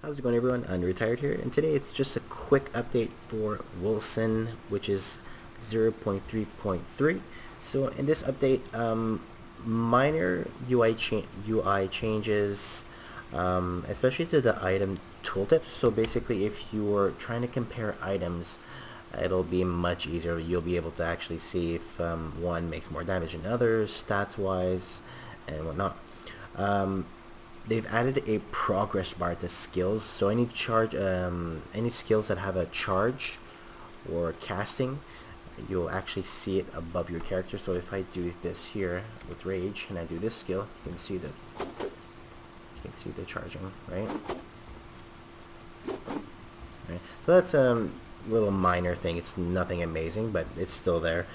How's it going, everyone? Unretired here, and today it's just a quick update for Wolcen, which is 0.3.3. So in this update, minor UI changes, especially to the item tooltips. So basically, if you're trying to compare items, it'll be much easier. You'll be able to actually see if one makes more damage than others, stats-wise, and whatnot. They've added a progress bar to skills, so any skills that have a charge or casting, you'll actually see it above your character. So if I do this here with rage and I do this skill, you can see the charging, right? So that's a little minor thing. It's nothing amazing, but it's still there.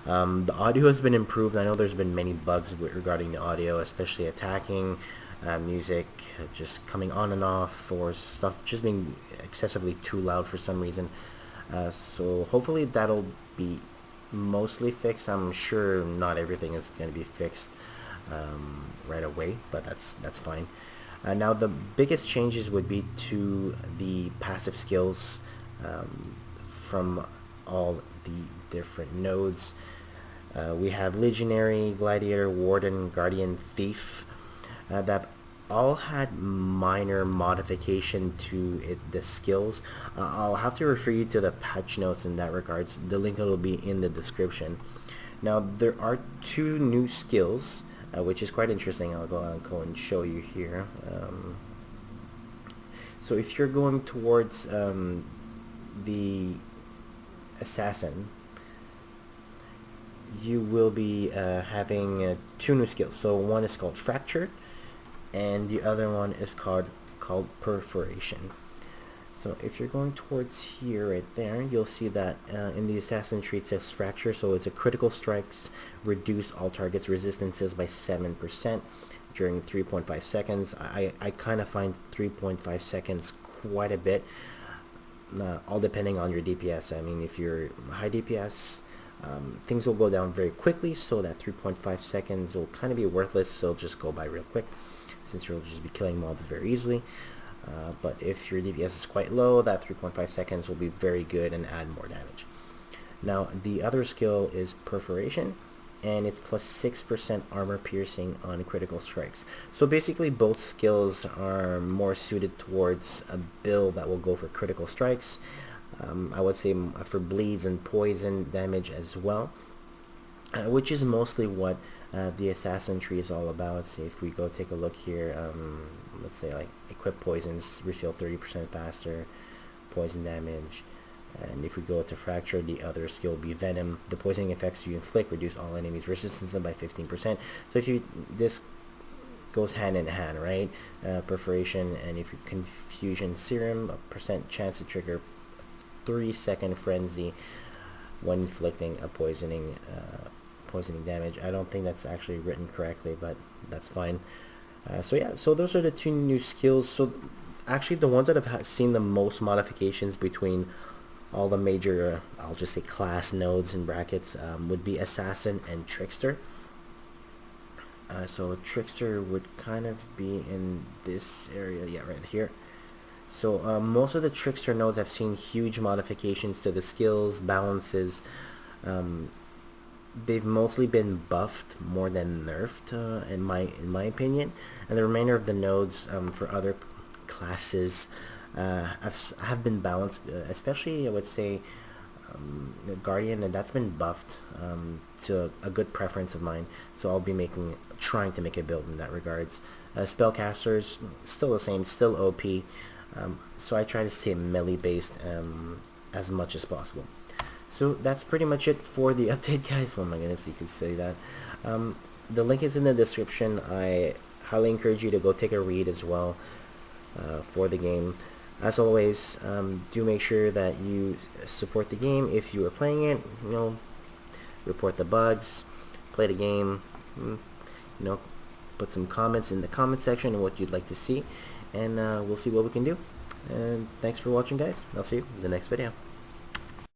The audio has been improved. I know there's been many bugs regarding the audio, especially attacking, music just coming on and off, or stuff just being excessively too loud for some reason. So hopefully that'll be mostly fixed. I'm sure not everything is going to be fixed right away, but that's fine. Now the biggest changes would be to the passive skills from all the different nodes. We have Legionary, Gladiator, Warden, Guardian, Thief, that all had minor modification to the skills. I'll have to refer you to the patch notes in that regards. The link will be in the description. Now there are two new skills, which is quite interesting. I'll go and show you here. So if you're going towards the assassin, you will be having two new skills. So one is called Fractured, and the other one is called Perforation. So if you're going towards here, right there, you'll see that in the assassin tree it says Fracture. So it's a critical strikes, reduce all targets resistances by 7% during 3.5 seconds. I kind of find 3.5 seconds quite a bit, all depending on your DPS. I mean, if you're high DPS, things will go down very quickly, so that 3.5 seconds will kind of be worthless. So it'll just go by real quick, since you'll just be killing mobs very easily. But if your DPS is quite low, that 3.5 seconds will be very good and add more damage. Now the other skill is Perforation, and it's plus 6% armor piercing on critical strikes. So basically both skills are more suited towards a build that will go for critical strikes. I would say for bleeds and poison damage as well, which is mostly what the assassin tree is all about. Say if we go take a look here, let's say like equip poisons, refill 30% faster, poison damage. And if we go to Fracture, the other skill will be Venom. The poisoning effects you inflict reduce all enemies' resistance by 15%. So if this goes hand in hand, right? Perforation, and if you Confusion Serum, a percent chance to trigger 3-second frenzy when inflicting a poisoning damage. I don't think that's actually written correctly, but that's fine. So yeah, so those are the two new skills. So actually the ones that have seen the most modifications between all the major, I'll just say class nodes in brackets, would be Assassin and Trickster. So Trickster would kind of be in this area, yeah, right here. So most of the Trickster nodes have seen huge modifications to the skills, balances. They've mostly been buffed more than nerfed, in my opinion. And the remainder of the nodes for other classes have been balanced, especially I would say Guardian, and that's been buffed to a good preference of mine. So I'll be trying to make a build in that regards. Spellcasters, still the same, still OP. So I try to stay melee based as much as possible. So that's pretty much it for the update, guys. Oh my goodness, you could say that. The link is in the description. I highly encourage you to go take a read as well for the game. As always, do make sure that you support the game if you are playing it. You know, report the bugs, play the game. You know, put some comments in the comment section on what you'd like to see, and we'll see what we can do. And thanks for watching, guys. I'll see you in the next video.